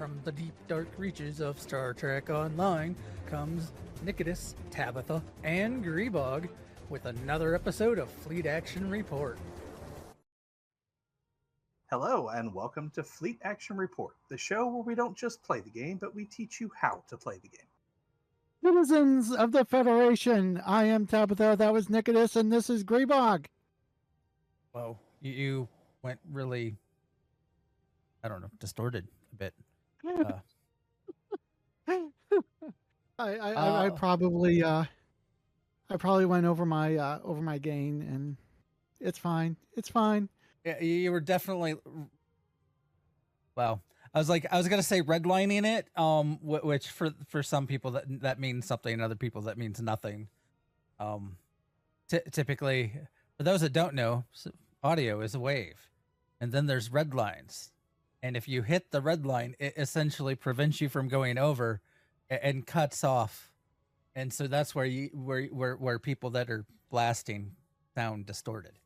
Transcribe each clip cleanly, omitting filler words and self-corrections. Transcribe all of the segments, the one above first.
From the deep, dark reaches of Star Trek Online comes Nikodas, Tabbytha, and Grebog with another episode of Fleet Action Report. Hello, and welcome to Fleet Action Report, the show where we don't just play the game, but we teach you how to play the game. Citizens of the Federation, I am Tabbytha, that was Nikodas, and this is Grebog. Whoa, you went really, I don't know, distorted a bit. I probably went over my gain, and it's fine. It's fine. Yeah, you were definitely. Well, I was gonna say redlining it, which for some people that means something, and other people that means nothing. Typically, for those that don't know, audio is a wave, and then there's red lines, and if you hit the red line, it essentially prevents you from going over, and cuts off, and so that's where people that are blasting sound distorted.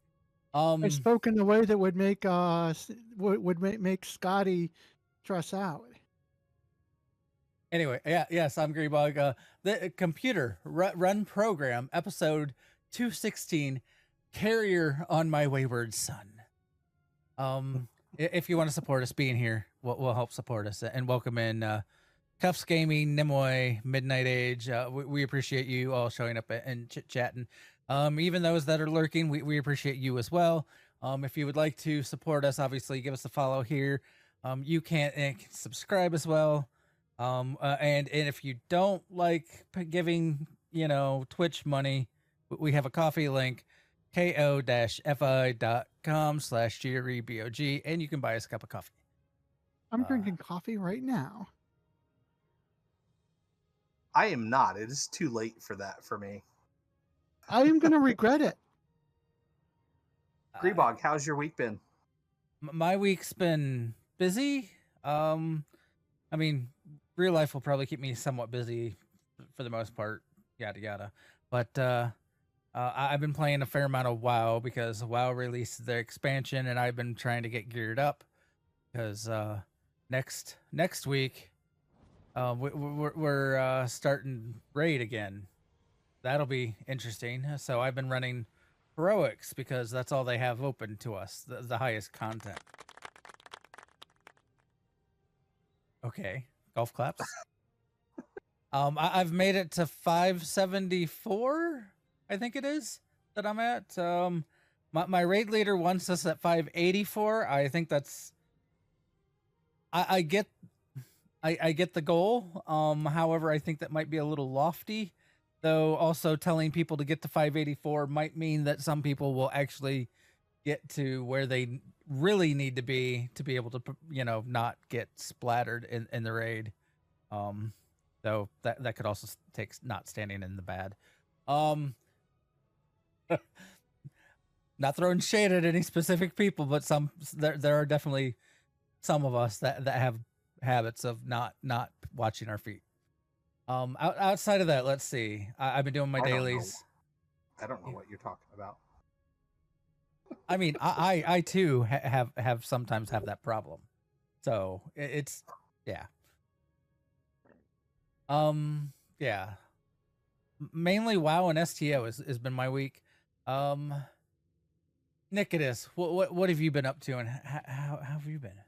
I spoke in a way that would make make Scotty stress out. Anyway, yes, I'm Grebog. The computer run program episode 216, Carrier on My Wayward Son. If you want to support us being here, we'll help support us and welcome in Cuffs Gaming, Nimoy, Midnight Age. We appreciate you all showing up and chit-chatting. Even those that are lurking, we appreciate you as well. If you would like to support us, obviously give us a follow here. You can subscribe as well. And if you don't like giving, Twitch money, we have a coffee link, ko-fi.com/GREBOG, and you can buy us a cup of coffee. I'm drinking coffee right now. I am not. It is too late for that for me. I am going to regret it. Grebog, how's your week been? My week's been busy. I mean, real life will probably keep me somewhat busy for the most part, yada yada. But I've been playing a fair amount of WoW because WoW released their expansion, and I've been trying to get geared up because next week we're starting raid again. That'll be interesting. So I've been running heroics because that's all they have open to us, the highest content. Okay, golf claps. I've made it to 574, I think it is, that I'm at. My raid leader wants us at 584. I think that's I get the goal. However, I think that might be a little lofty. Though also telling people to get to 584 might mean that some people will actually get to where they really need to be able to, not get splattered in the raid. Though that could also take not standing in the bad. Not throwing shade at any specific people, but there are definitely some of us that have habits of not watching our feet. Outside of that, let's see. I've been doing my dailies. I don't know what you're talking about. I mean, I too have sometimes have that problem. So it's yeah. Yeah. Mainly WoW and STO has been my week. Nikodas, what have you been up to, and how have you been?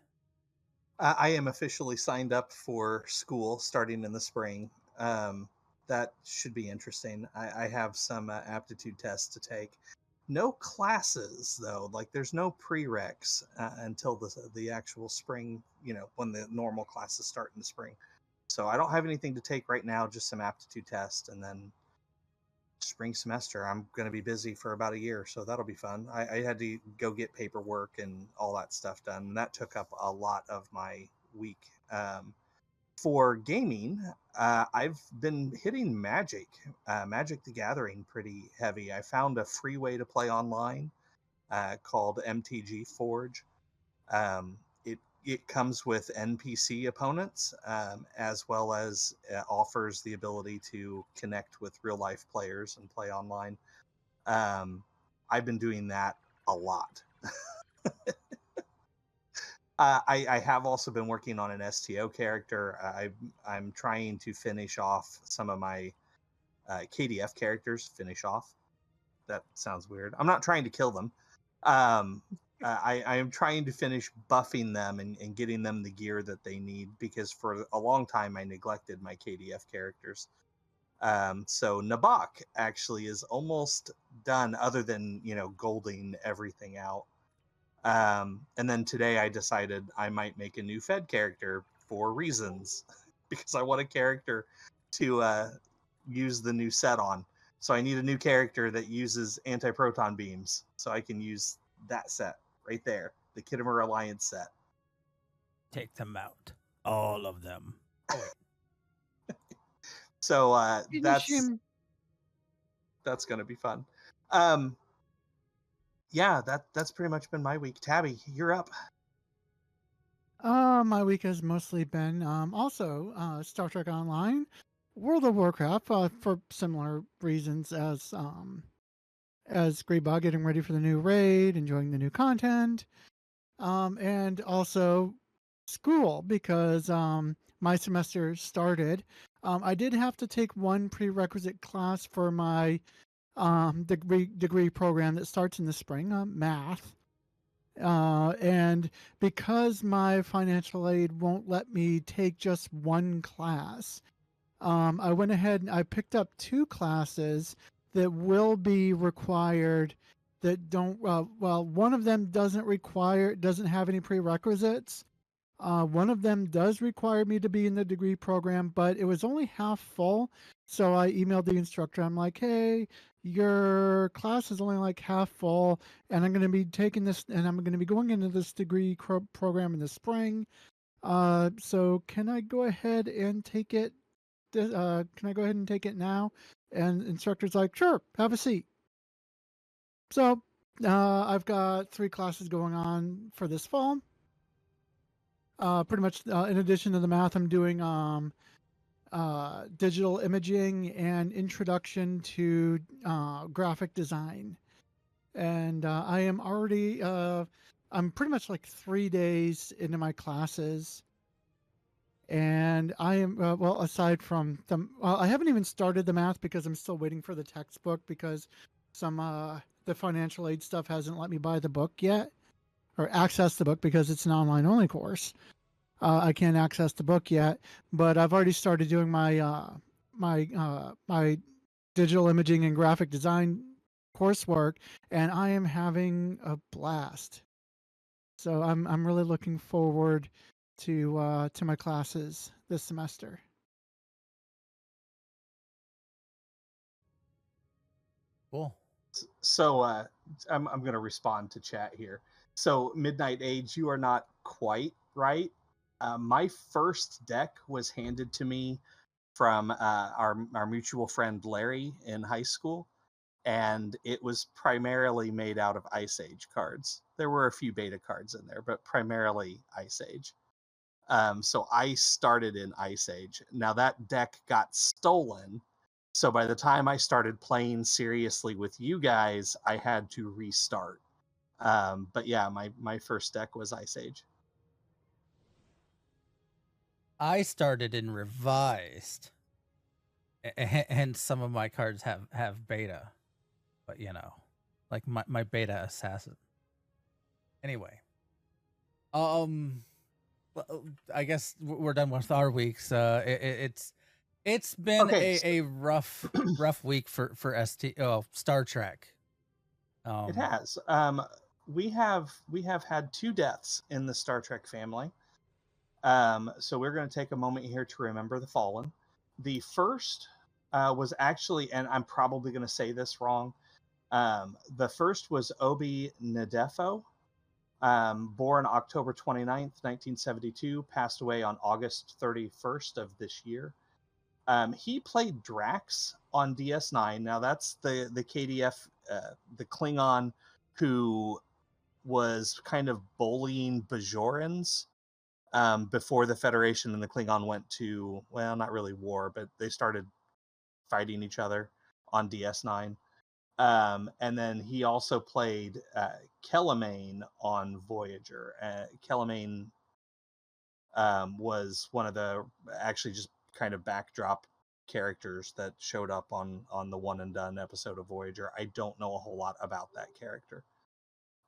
I am officially signed up for school starting in the spring. That should be interesting. I have some aptitude tests to take. No classes though, like there's no prereqs until the actual spring, when the normal classes start in the spring. So I don't have anything to take right now, just some aptitude tests, and then spring semester I'm going to be busy for about a year, so that'll be fun. I had to go get paperwork and all that stuff done, and that took up a lot of my week. For gaming, I've been hitting Magic the Gathering pretty heavy. I found a free way to play online called MTG Forge. It comes with NPC opponents, as well as offers the ability to connect with real life players and play online. I've been doing that a lot. I have also been working on an STO character. I'm trying to finish off some of my KDF characters. Finish off. That sounds weird. I'm not trying to kill them. I am trying to finish buffing them and getting them the gear that they need, because for a long time I neglected my KDF characters. So Nabok actually is almost done, other than, golding everything out. And then today I decided I might make a new Fed character for reasons, because I want a character to use the new set on. So I need a new character that uses anti-proton beams, so I can use that set right there, the Kittimer Alliance set. Take them out, all of them. So Finish him. that's going to be fun. Yeah, that's pretty much been my week. Tabby, you're up. My week has mostly been also Star Trek Online, World of Warcraft, for similar reasons as Grebog, getting ready for the new raid, enjoying the new content, and also school, because my semester started. I did have to take one prerequisite class for my degree program that starts in the spring, math. And because my financial aid won't let me take just one class, I went ahead and I picked up two classes that will be required, that don't, well, one of them doesn't have any prerequisites. One of them does require me to be in the degree program, but it was only half full. So I emailed the instructor. I'm like, hey, your class is only like half full, and I'm going to be taking this, and I'm going to be going into this degree program in the spring. So can I go ahead and take it? Can I go ahead and take it now? And instructor's like, sure, have a seat. So I've got 3 classes going on for this fall. Pretty much in addition to the math, I'm doing digital imaging and introduction to graphic design. And I am already, I'm pretty much like 3 days into my classes. And I am, well, aside from I haven't even started the math because I'm still waiting for the textbook, because the financial aid stuff hasn't let me buy the book yet, or access the book, because it's an online only course. I can't access the book yet, but I've already started doing my my digital imaging and graphic design coursework, and I am having a blast. So I'm really looking forward to my classes this semester. Cool. So I'm going to respond to chat here. So Midnight Age, you are not quite right. My first deck was handed to me from our mutual friend Larry in high school, and it was primarily made out of Ice Age cards. There were a few beta cards in there, but primarily Ice Age. So I started in Ice Age. Now that deck got stolen, so by the time I started playing seriously with you guys, I had to restart. But yeah, my first deck was Ice Age. I started in revised, and some of my cards have beta, but like my beta assassin. Anyway, I guess we're done with our weeks. It's been Okay. a rough week for Star Trek. It has. We have had 2 deaths in the Star Trek family. So we're going to take a moment here to remember the fallen. The first was actually, and I'm probably going to say this wrong, the first was Obi Ndefo, born October 29th, 1972, passed away on August 31st of this year. He played Drex on DS9. Now that's the KDF, the Klingon who was kind of bullying Bajorans before the Federation and the Klingon went to, well, not really war, but they started fighting each other on DS9. And then he also played Kelemane on Voyager. Kelemane was one of the actually just kind of backdrop characters that showed up on the One and Done episode of Voyager. I don't know a whole lot about that character.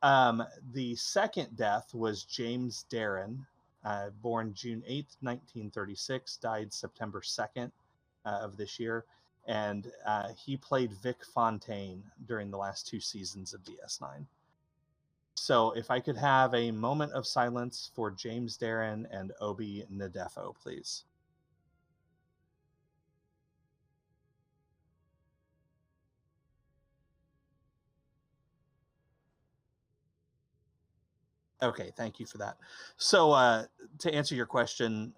The second death was James Darren, born June 8th, 1936, died September 2nd of this year. And he played Vic Fontaine during the last 2 seasons of DS9. So if I could have a moment of silence for James Darren and Obi Ndefo, please. Okay, thank you for that. So to answer your question,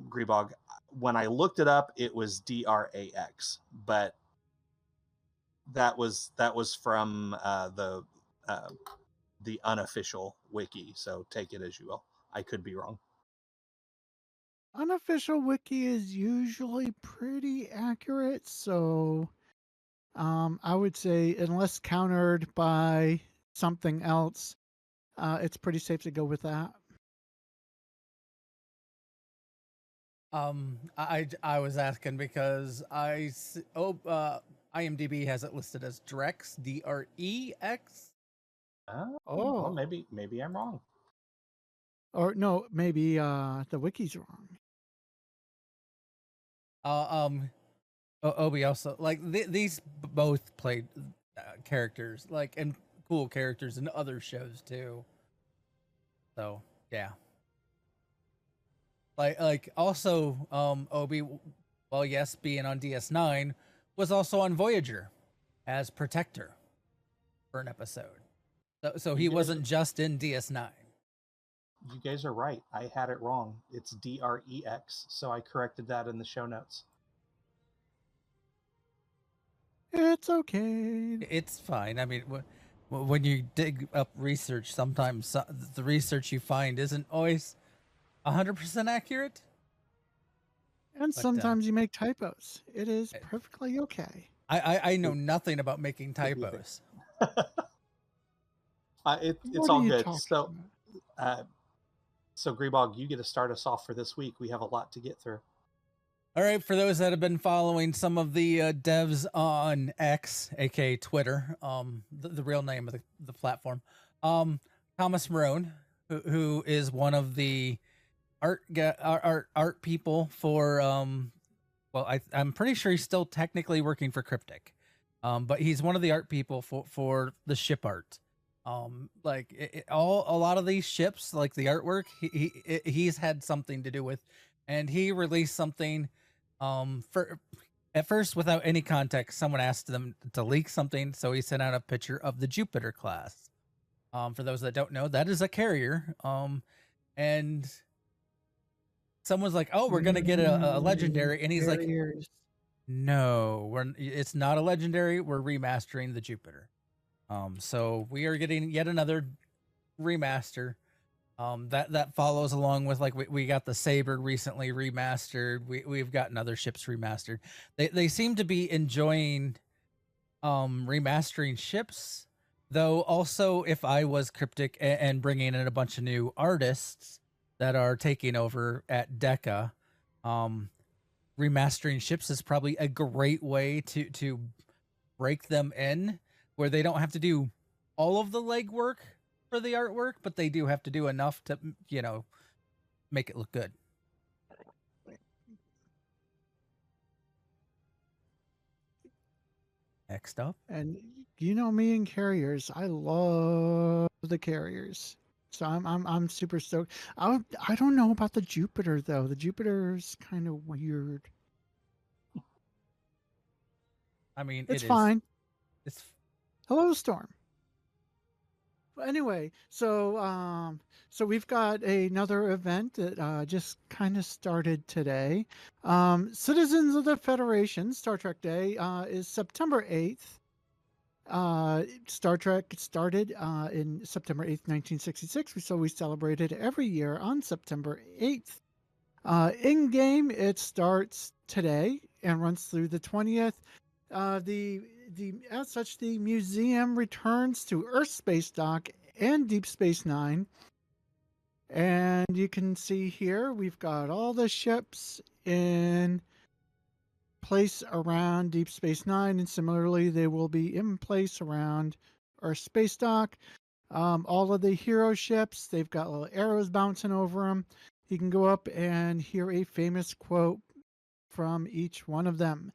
Grebog, when I looked it up, it was Drax, but that was from the unofficial wiki. So take it as you will. I could be wrong. Unofficial wiki is usually pretty accurate, so I would say unless countered by something else, it's pretty safe to go with that. I was asking because IMDb has it listed as Drex, Drex. Well, maybe I'm wrong. Or no, maybe the wiki's wrong. Obi also like these both played characters and cool characters in other shows too. So yeah. Like also Obi, well yes, being on DS9 was also on Voyager as Protector for an episode. So he wasn't just in DS9. You guys are right. I had it wrong. It's Drex, so I corrected that in the show notes. It's okay. It's fine. I mean, when you dig up research, sometimes the research you find isn't always 100% accurate. And sometimes you make typos. It is perfectly okay. I know nothing about making typos. It's all good. So Grebog, you get to start us off for this week. We have a lot to get through. All right, for those that have been following some of the devs on X, aka Twitter, the real name of the platform, Thomas Marone, who is one of the art people for well, I'm pretty sure he's still technically working for Cryptic, but he's one of the art people for the ship art. Like a lot of these ships, like the artwork, he's had something to do with, and he released something. For at first, without any context, someone asked them to leak something, so he sent out a picture of the Jupiter class. For those that don't know, that is a carrier. And someone's like, "Oh, we're gonna get a legendary," and he's like, "No, it's not a legendary. We're remastering the Jupiter." So we are getting yet another remaster. That follows along with, like, we got the Saber recently remastered. We've gotten other ships remastered. They seem to be enjoying remastering ships, though. Also, if I was Cryptic and bringing in a bunch of new artists that are taking over at Deca, remastering ships is probably a great way to break them in, where they don't have to do all of the legwork for the artwork, but they do have to do enough to, make it look good. Next up. And me and carriers, I love the carriers. So I'm super stoked. I don't know about the Jupiter though. The Jupiter's kind of weird. I mean, it's fine. It's Hello, Storm. But anyway, so we've got another event that just kind of started today. Citizens of the Federation Star Trek Day is September 8th. Star Trek started in September 8th, 1966. So we celebrate it every year on September 8th. In game, it starts today and runs through the 20th. As such, the museum returns to Earth Space Dock and Deep Space Nine. And you can see here we've got all the ships in place around Deep Space Nine, and similarly, they will be in place around our space dock. All of the hero ships, they've got little arrows bouncing over them. You can go up and hear a famous quote from each one of them.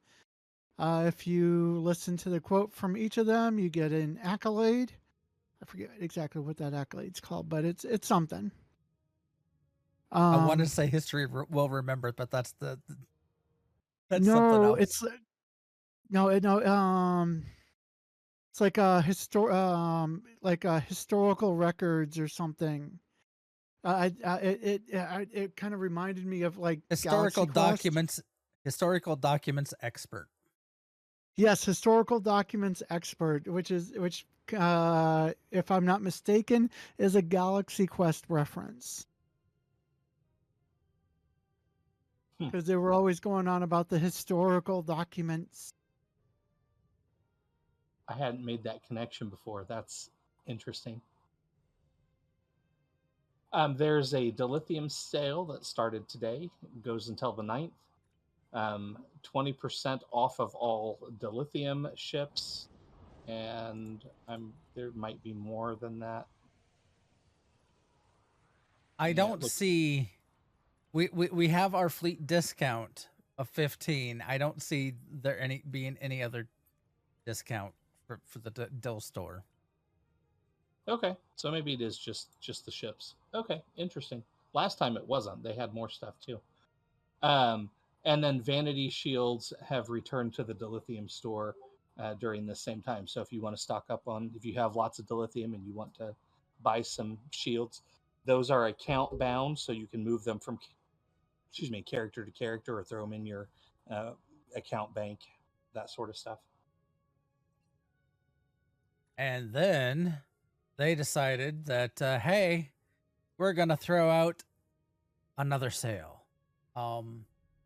If you listen to the quote from each of them, you get an accolade. I forget exactly what that accolade's called, but it's something. I want to say history will remember it, but that's that's no, something else. it's it's like a historical records or something. It kind of reminded me of like historical Galaxy Quest. historical documents expert. Yes, historical documents expert, which if I'm not mistaken, is a Galaxy Quest reference. Because they were always going on about the historical documents. I hadn't made that connection before. That's interesting. There's a Dilithium Sale that started today. It goes until the 9th. 20% off of all Dilithium ships, and there might be more than that. I don't see. We have our fleet discount of 15. I don't see there being any other discount for the Dill store. Okay, so maybe it is just the ships. Okay, interesting. Last time it wasn't. They had more stuff too. And then Vanity shields have returned to the Dilithium store during the same time. So if you want to stock up if you have lots of Dilithium and you want to buy some shields, those are account bound, so you can move them from, character to character, or throw them in your account bank, that sort of stuff. And then they decided that, hey, we're going to throw out another sale.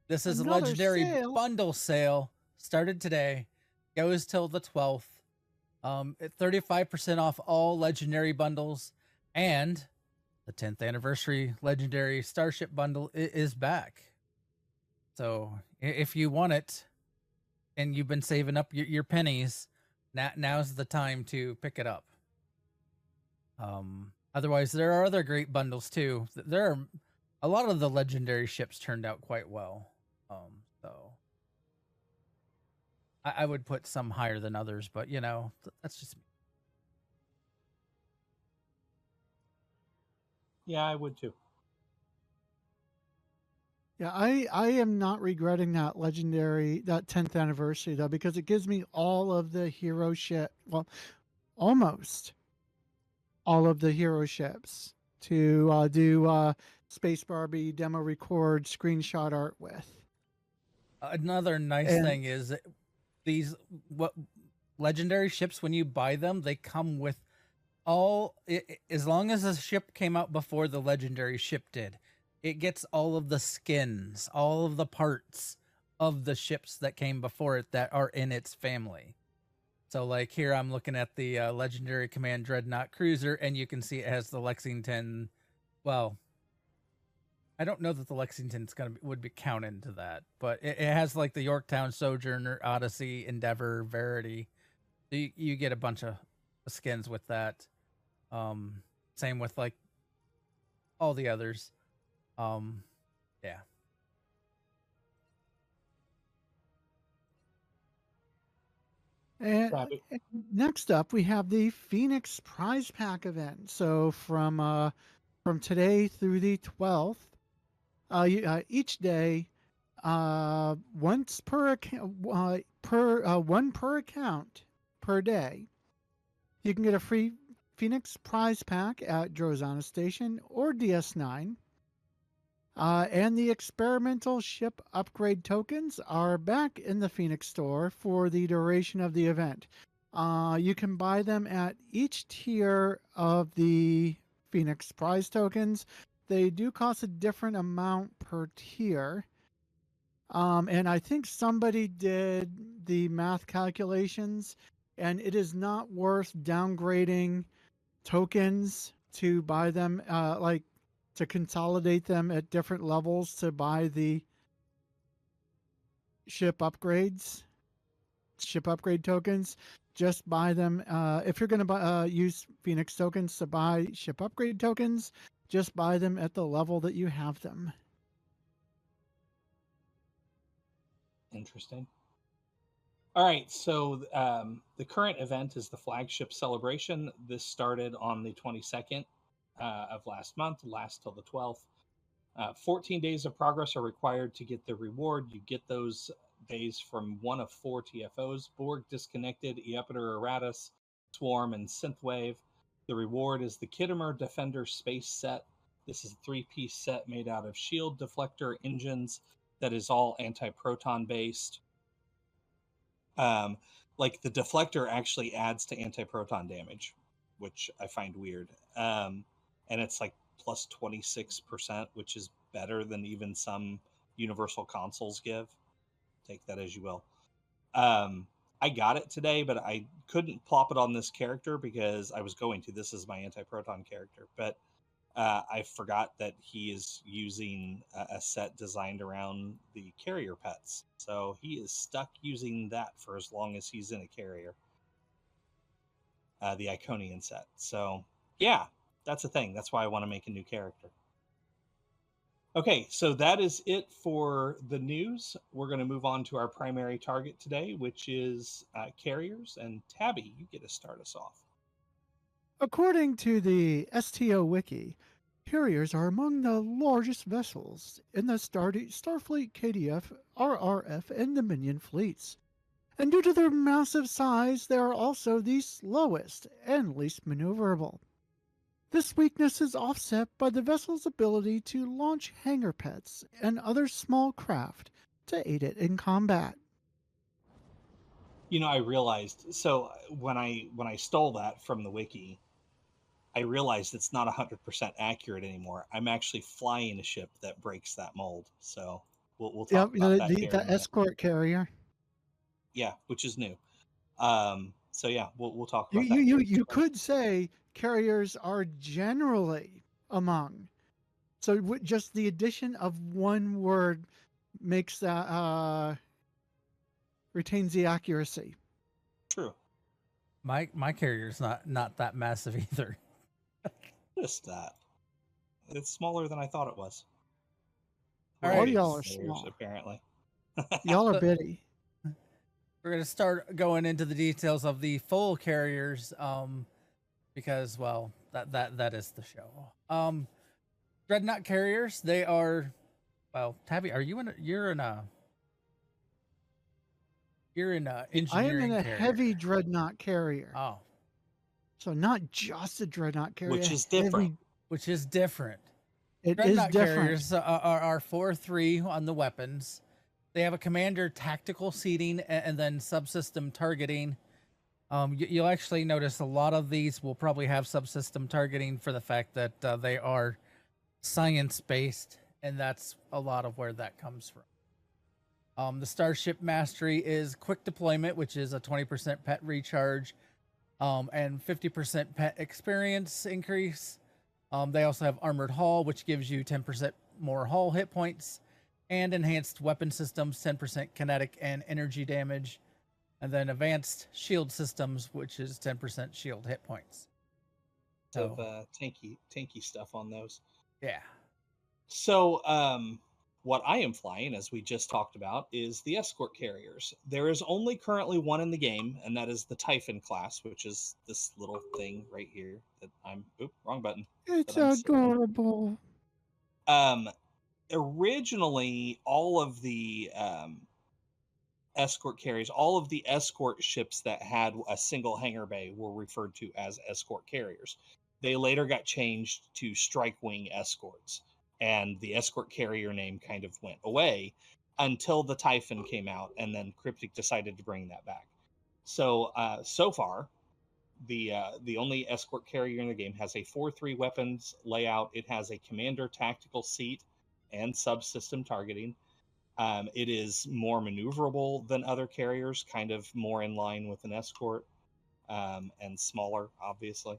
This is Another a legendary sale? bundle sale. Started today. Goes till the 12th. 35% off all legendary bundles. And the 10th anniversary legendary starship bundle is back. So if you want it and you've been saving up your pennies, now's the time to pick it up. Otherwise, there are other great bundles too. There are a lot of the legendary ships turned out quite well. So I would put some higher than others, but that's just me. Yeah, I would too. Yeah, I am not regretting that 10th anniversary though, because it gives me all of the hero ship, well, almost all of the hero ships to do Space Barbie demo record screenshot art with. Another nice thing is these legendary ships, when you buy them, they come with as long as a ship came out before the legendary ship did, it gets all of the skins, all of the parts of the ships that came before it that are in its family. So like here I'm looking at the legendary Command Dreadnought cruiser, and you can see it has the Lexington. Well, I don't know that the Lexington's would be counted into that, but it has like the Yorktown Sojourner, Odyssey, Endeavor, Verity. You get a bunch of skins with that. Same with like all the others. Yeah. And next up, we have the Phoenix Prize Pack event. So from today through the 12th, each day, once per account, one per account per day, you can get a free Phoenix Prize Pack at Drozana Station or DS9. And the experimental ship upgrade tokens are back in the Phoenix store for the duration of the event. You can buy them at each tier of the Phoenix prize tokens. They do cost a different amount per tier. And I think somebody did the math calculations, and it is not worth downgrading tokens to buy them. Like to consolidate them at different levels to buy the ship upgrade tokens. Just buy them. If you're going to use Phoenix tokens to buy ship upgrade tokens, just buy them at the level that you have them. Interesting. All right, so the current event is the flagship celebration. This started on the 22nd of last month, lasts till the 12th. 14 days of progress are required to get the reward. You get those days from one of 4 TFOs: Borg, Disconnected, Eupiter, Eratus, Swarm, and Synthwave. The reward is the Kittimer Defender Space Set. This is a 3-piece set made out of shield, deflector, engines that is all anti-proton based. Like the deflector actually adds to anti-proton damage, which I find weird. And it's like plus 26%, which is better than even some universal consoles give. Take that as you will. I got it today, but I couldn't plop it on this character because I was going to. This is my anti-proton character, but I forgot that he is using a set designed around the carrier pets. So he is stuck using that for as long as he's in a carrier. The Iconian set. So, yeah, that's a thing. That's why I want to make a new character. Okay, so that is it for the news. We're going to move on to our primary target today, which is carriers. And Tabby, you get to start us off. According to the STO Wiki, carriers are among the largest vessels in the Starfleet, KDF, RRF, and Dominion fleets. And due to their massive size, they are also the slowest and least maneuverable. This weakness is offset by the vessel's ability to launch hangar pets and other small craft to aid it in combat. You know, I realized, so when I stole that from the wiki, I realized it's not 100% accurate anymore. I'm actually flying a ship that breaks that mold. So we'll talk about that here in a minute. Escort carrier. Yeah, which is new. So yeah, we'll talk about that. You could say carriers are generally among. So just the addition of one word makes that retains the accuracy. True. My carrier's not that massive either. Just that. It's smaller than I thought it was. All right. Y'all are small. Apparently. Y'all are bitty. We're going to start going into the details of the full carriers, because, well, that is the show. Dreadnought carriers, they are, well, Tabby, are you you're in a engineering I am in a carrier. heavy dreadnought carrier. Oh. So not just a dreadnought carrier. Which is different. Which is different. It Dreadnought is different. carriers are 4-3 on the weapons. They have a commander tactical seating and then subsystem targeting. You'll actually notice a lot of these will probably have subsystem targeting for the fact that they are science-based, and that's a lot of where that comes from. The Starship Mastery is quick deployment, which is a 20% pet recharge, and 50% pet experience increase. They also have Armored Hull, which gives you 10% more hull hit points, and enhanced weapon systems, 10% kinetic and energy damage, and then advanced shield systems, which is 10% shield hit points. So tanky stuff on those. Yeah. So what I am flying, as we just talked about, is the escort carriers. There is only currently one in the game, and that is the Typhon class, which is this little thing right here that I'm wrong button. It's adorable. Originally, all of the escort carriers, all of the escort ships that had a single hangar bay were referred to as escort carriers. They later got changed to Strike Wing escorts, and the escort carrier name kind of went away until the Typhon came out, and then Cryptic decided to bring that back. So so far, the only escort carrier in the game has a 4-3 weapons layout. It has a commander tactical seat and subsystem targeting. It is more maneuverable than other carriers, kind of more in line with an escort, and smaller, obviously.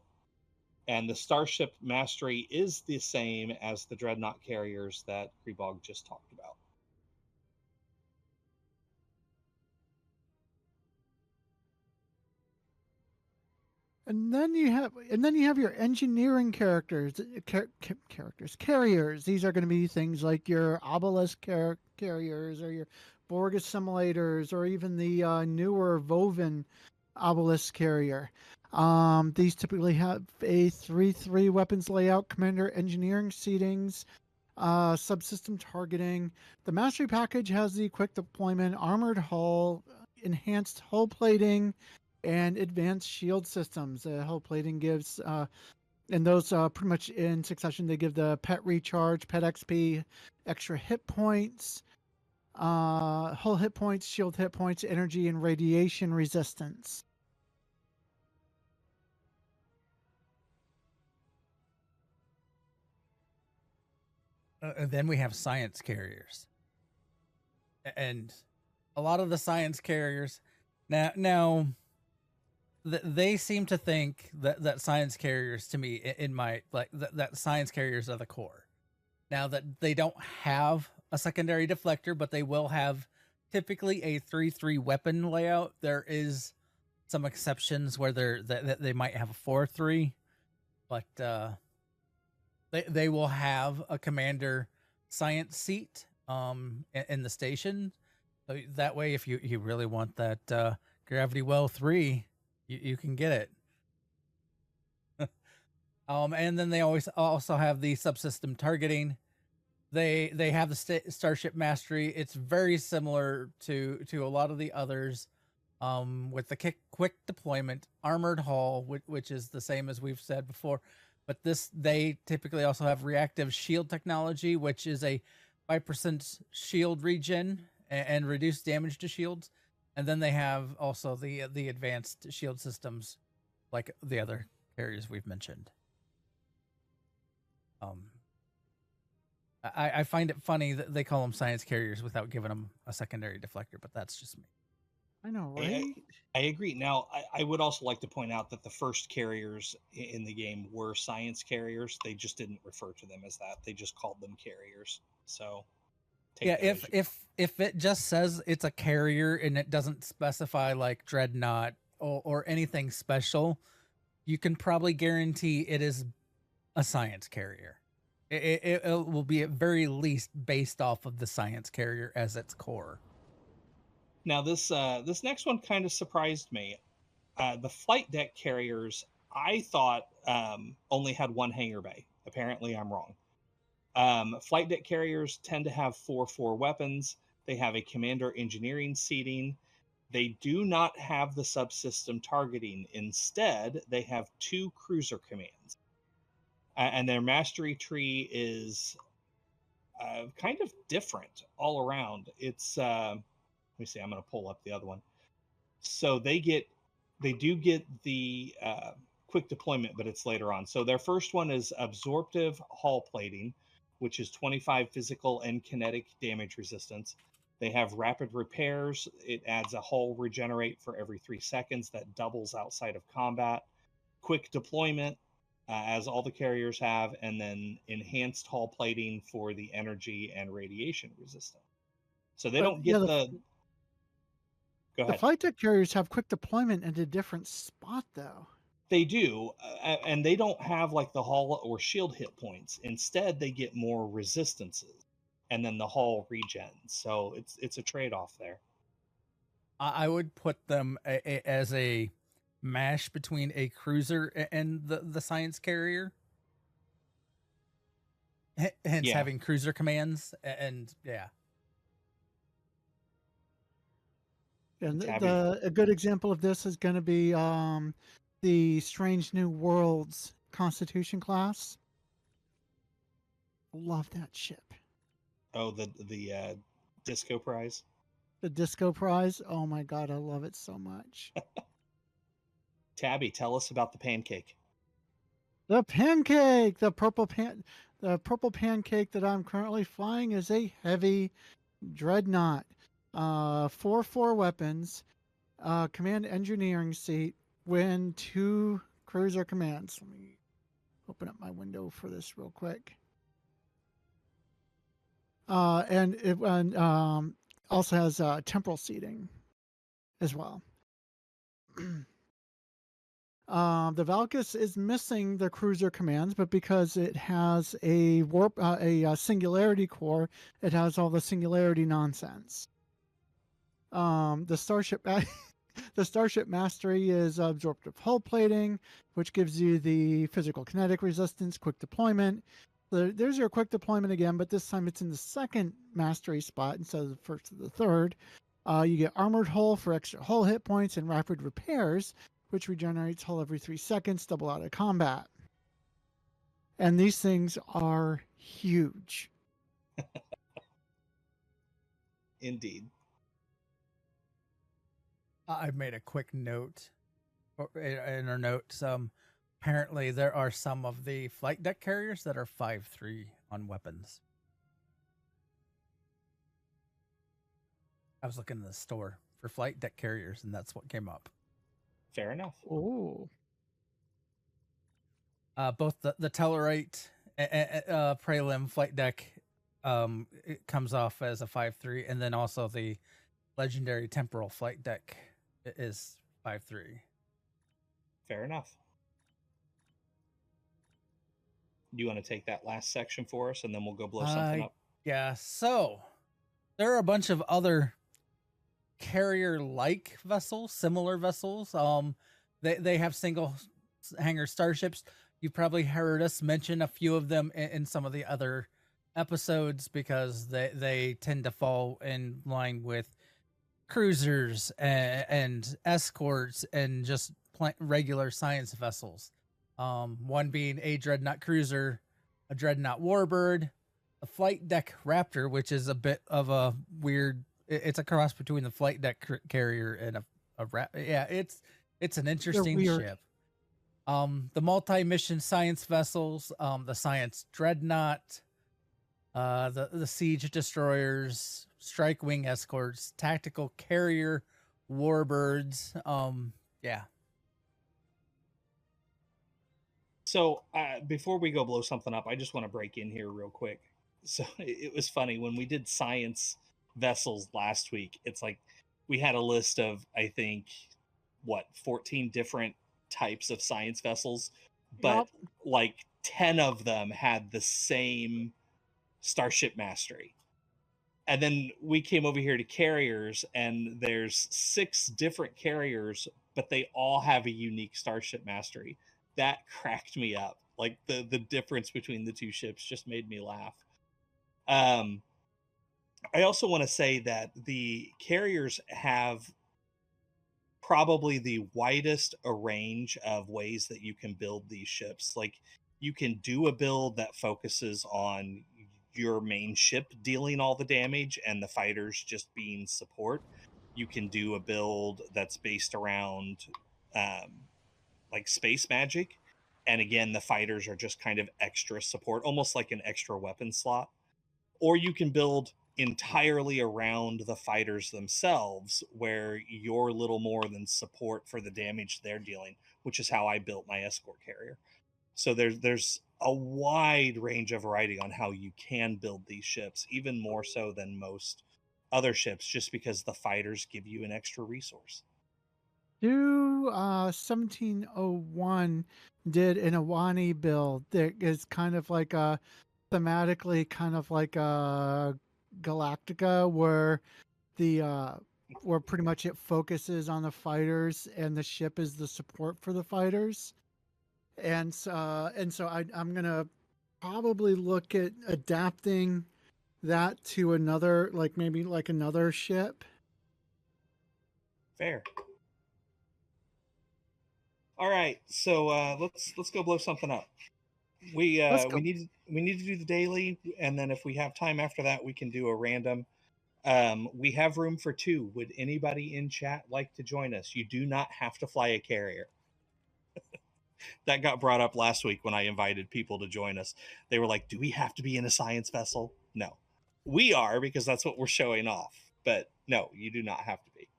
And the Starship Mastery is the same as the Dreadnought carriers that Grebog just talked about. And then you have your engineering carriers. These are going to be things like your obelisk carriers or your Borg assimilators or even the newer Voven obelisk carrier. These typically have a 3-3 weapons layout, commander engineering seatings, subsystem targeting. The mastery package has the quick deployment, armored hull, enhanced hull plating, and advanced shield systems. Hull plating gives, and those pretty much in succession, they give the pet recharge, pet XP, extra hit points, hull hit points, shield hit points, energy, and radiation resistance. And then we have science carriers. And a lot of the science carriers now they seem to think that science carriers, to me, in my that science carriers are the core. Now that they don't have a secondary deflector, but they will have typically a 3-3 weapon layout. There is some exceptions where they might have a 4-3, but they will have a commander science seat in the station. So that way, if you really want that Gravity Well 3, you can get it. And then they also have the subsystem targeting. They have the Starship Mastery. It's very similar to a lot of the others, with the quick deployment, armored hull, which is the same as we've said before. But they typically also have reactive shield technology, which is a 5% shield regen and reduced damage to shields. And then they have also the advanced shield systems, like the other carriers we've mentioned. I find it funny that they call them science carriers without giving them a secondary deflector, but that's just me. I know, right? I agree. Now, I would also like to point out that the first carriers in the game were science carriers. They just didn't refer to them as that. They just called them carriers. So, yeah, if it just says it's a carrier and it doesn't specify like Dreadnought or anything special, you can probably guarantee it is a science carrier. It will be at very least based off of the science carrier as its core. Now, this next one kind of surprised me. The flight deck carriers, I thought, only had one hangar bay. Apparently, I'm wrong. Flight deck carriers tend to have 4-4 weapons. They have a commander engineering seating. They do not have the subsystem targeting. Instead, they have 2 cruiser commands. And their mastery tree is kind of different all around. It's, let me see, I'm going to pull up the other one. So they do get the quick deployment, but it's later on. So their first one is absorptive hull plating, which is 25 physical and kinetic damage resistance. They have rapid repairs. It adds a hull regenerate for every 3 seconds that doubles outside of combat. Quick deployment, as all the carriers have, and then enhanced hull plating for the energy and radiation resistance. So they don't get the Go ahead. The flight deck carriers have quick deployment in a different spot, though. They do, and they don't have like the hull or shield hit points. Instead, they get more resistances, and then the hull regen. So it's a trade-off there. I would put them as a mash between a cruiser and the science carrier. Hence having cruiser commands, and yeah. And a good example of this is going to be the Strange New Worlds Constitution class. Love that ship. Oh, the Disco Prize? The Disco Prize? Oh my god, I love it so much. Tabby, tell us about the pancake. The pancake! The purple pancake that I'm currently flying is a heavy dreadnought. 4-4 weapons, command engineering seat, win 2 cruiser commands. open up my window for this real quick. And it also has temporal seating as well. The Valkis is missing the cruiser commands, but because it has a warp, a singularity core, it has all the singularity nonsense. The Starship, the Starship Mastery is absorptive hull plating, which gives you the physical kinetic resistance, quick deployment. So there's your quick deployment again, but this time it's in the second mastery spot instead of the first or the third. You get armored hull for extra hull hit points and rapid repairs, which regenerates hull every 3 seconds, double out of combat. And these things are huge. Indeed. I've made a quick note in our notes. Apparently, there are some of the flight deck carriers that are 5.3 on weapons. I was looking in the store for flight deck carriers, and that's what came up. Fair enough. Oh. Both the Tellarite prelim flight deck it comes off as a 5.3, and then also the legendary temporal flight deck is 5.3. Fair enough. Do you want to take that last section for us, and then we'll go blow something up? Yeah, so there are a bunch of other carrier-like vessels, similar vessels. They have single hangar starships. You've probably heard us mention a few of them in some of the other episodes because they tend to fall in line with cruisers and escorts and just regular science vessels. One being a dreadnought cruiser, a dreadnought warbird, a flight deck raptor, which is a bit of a weird. It's a cross between the flight deck carrier and a raptor. Yeah, it's an interesting ship. The multi-mission science vessels, the science dreadnought, the siege destroyers, strike wing escorts, tactical carrier warbirds. Yeah. So before we go blow something up, I just want to break in here real quick. So it was funny when we did science vessels last week. It's like we had a list of, I think, 14 different types of science vessels, but like 10 of them had the same starship mastery. And then we came over here to carriers, and there's 6 different carriers, but they all have a unique starship mastery. That cracked me up. Like the difference between the two ships just made me laugh. I also want to say that the carriers have probably the widest a range of ways that you can build these ships. Like you can do a build that focuses on your main ship dealing all the damage and the fighters just being support. You can do a build that's based around like space magic, and again the fighters are just kind of extra support, almost like an extra weapon slot. Or you can build entirely around the fighters themselves, where you're little more than support for the damage they're dealing, which is how I built my escort carrier. So there's a wide range of variety on how you can build these ships, even more so than most other ships, just because the fighters give you an extra resource. 1701 did an Awani build that is kind of like a thematically kind of like a Galactica, where where pretty much it focuses on the fighters and the ship is the support for the fighters. And so I'm gonna probably look at adapting that to another, like maybe like another ship. Fair. All right, so let's go blow something up. We need to do the daily, and then if we have time after that, we can do a random. We have room for 2. Would anybody in chat like to join us? You do not have to fly a carrier. That got brought up last week when I invited people to join us. They were like, "Do we have to be in a science vessel?" No, we are, because that's what we're showing off. But no, you do not have to be.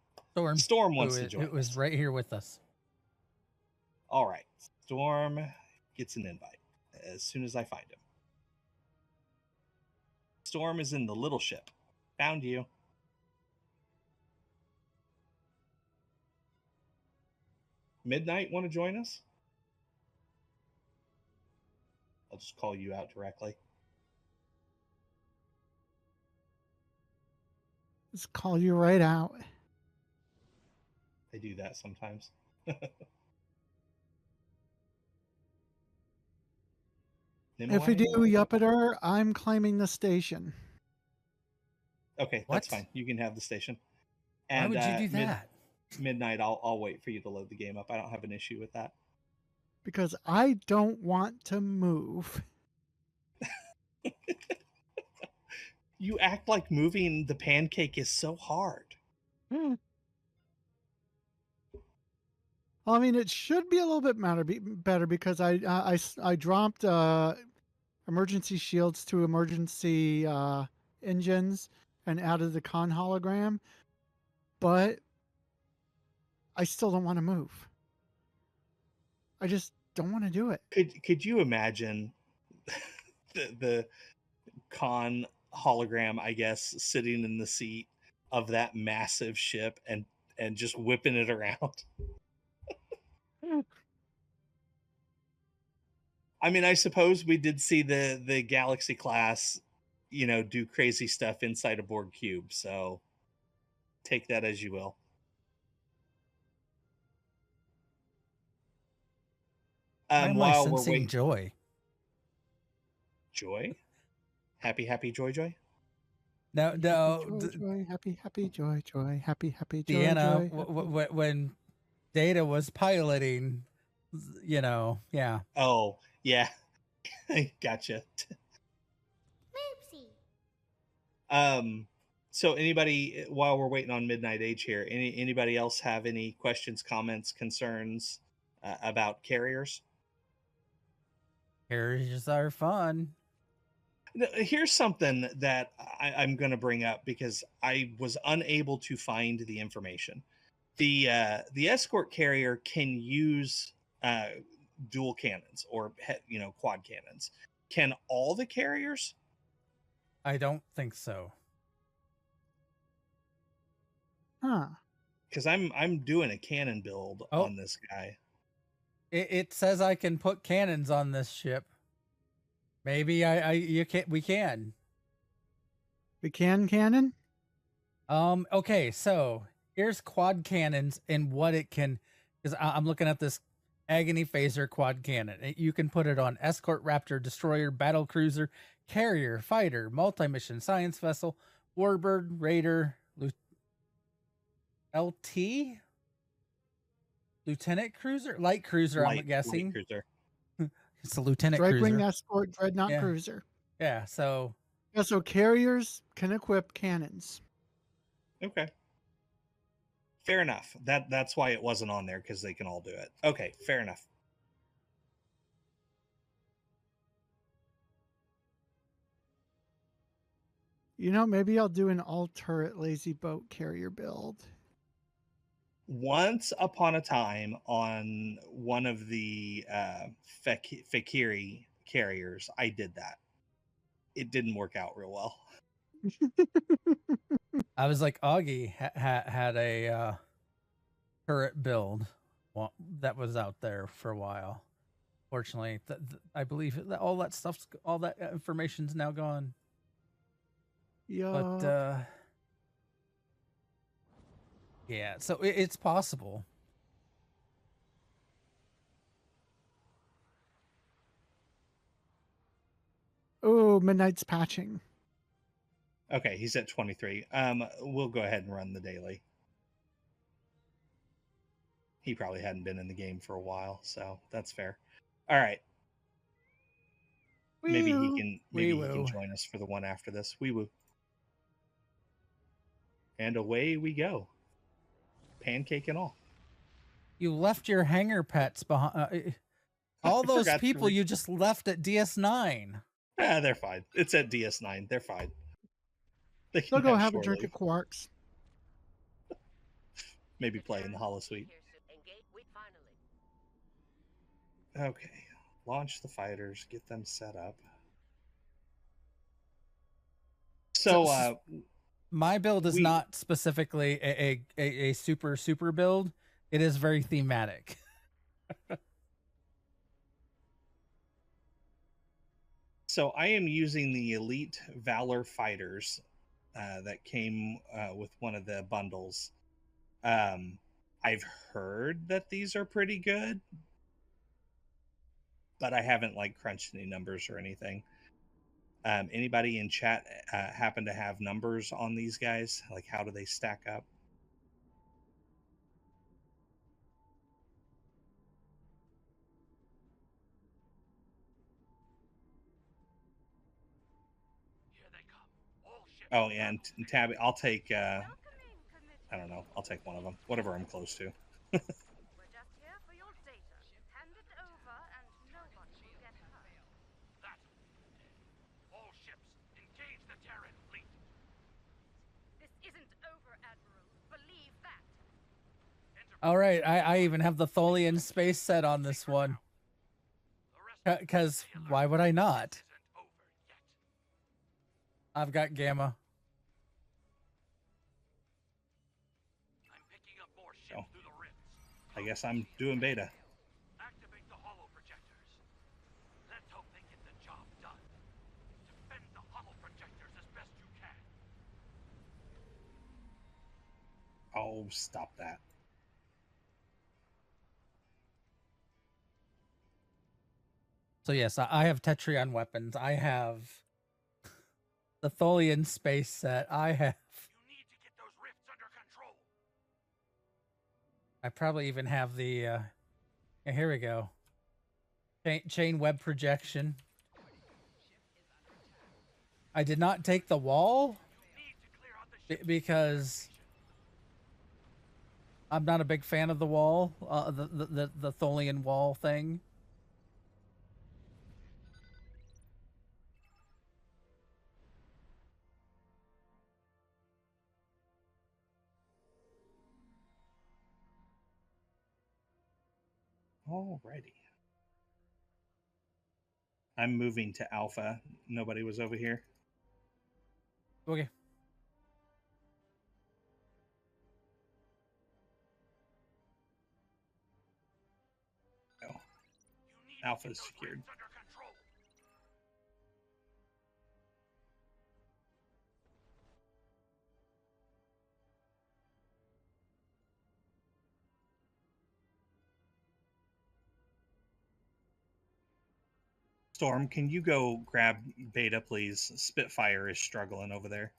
Storm wants to join. It was right here with us. All right, Storm gets an invite. as soon as I find him. Storm is in the little ship. Found you. Midnight want to join us? I'll just call you out directly. Just call you right out. I do that sometimes. If we do Yupiter, I'm claiming the station. Okay, What? that's fine. You can have the station. Why And would you do that? Midnight, I'll wait for you to load the game up. I don't have an issue with that. Because I don't want to move. You act like moving the pancake is so hard. Well, I mean, it should be a little bit better because I dropped emergency shields to emergency engines and added the con hologram, but I still don't want to move. I just don't want to do it. Could you imagine the con hologram, I guess, sitting in the seat of that massive ship and just whipping it around? I mean, I suppose we did see the Galaxy class, do crazy stuff inside a Borg cube. So take that as you will. Why am I While we're sensing waiting, joy? joy, happy, joy. No, Joy, happy, joy, happy, joy, Deanna, joy. when Data was piloting, yeah. Oh, yeah. Gotcha. So anybody, while we're waiting on Midnight Age here, anybody else have any questions, comments, concerns about carriers? Carriers are fun. Here's something that I'm going to bring up because I was unable to find the information. The escort carrier can use dual cannons or quad cannons. Can all the carriers? I don't think so. Huh. Because I'm doing a cannon build on this guy. It says I can put cannons on this ship. Maybe we can. We can cannon? Okay, so here's quad cannons and what it can, because I'm looking at this Agony Phaser quad cannon. You can put it on escort, raptor, destroyer, battle cruiser, carrier, fighter, multi-mission, science vessel, warbird, raider, LT, lieutenant cruiser, light cruiser. I'm guessing. Light cruiser. It's a lieutenant Dragwing cruiser. escort, dreadnought cruiser. Yeah. So carriers can equip cannons. Okay. Fair enough. That's why it wasn't on there, because they can all do it. Okay, fair enough. Maybe I'll do an all-turret lazy boat carrier build. Once upon a time on one of the Fakiri carriers, I did that. It didn't work out real well. I was like, Augie had a turret build that was out there for a while. Fortunately, I believe that all that information's now gone. Yeah. But yeah, so it's possible. Oh, Midnight's patching. Okay, he's at 23. We'll go ahead and run the daily. He probably hadn't been in the game for a while, so that's fair. All right. Maybe he can join us for the one after this. Wee woo. And away we go. Pancake and all. You left your hangar pets behind. All those people you just left at DS9. Yeah, they're fine. It's at DS9. They're fine. They'll go have a drink at Quarks. Maybe play in the holosuite. Okay. launch the fighters, get them set up. So, my build is not specifically a super build. It is very thematic. So I am using the Elite Valor Fighters that came with one of the bundles. I've heard that these are pretty good, but I haven't like crunched any numbers or anything. Anybody in chat happen to have numbers on these guys? Like, how do they stack up? Oh, yeah, and Tabby, I'll take, I don't know, I'll take one of them, whatever I'm close to. We're just here for your data. Hand it over and no one will get hurt. That. All ships, engage the Darren fleet. This isn't over, Admiral. Believe that. All right, I even have the Tholian space set on this one. Because why would I not? I've got Gamma. I'm picking up more ships through the rifts. I guess I'm doing beta. Activate the holo projectors. Let's hope they get the job done. Defend the holo projectors as best you can. Oh, stop that. So yes, I have Tetrion weapons. I have the Tholian space set. I have. You need to get those rifts under control. I probably even have the. Yeah, here we go. Chain web projection. I did not take the wall because I'm not a big fan of the wall, the Tholian wall thing. Alrighty. I'm moving to Alpha. Nobody was over here. Okay. Oh. Alpha is secured. Storm, can you go grab Beta, please? Spitfire is struggling over there.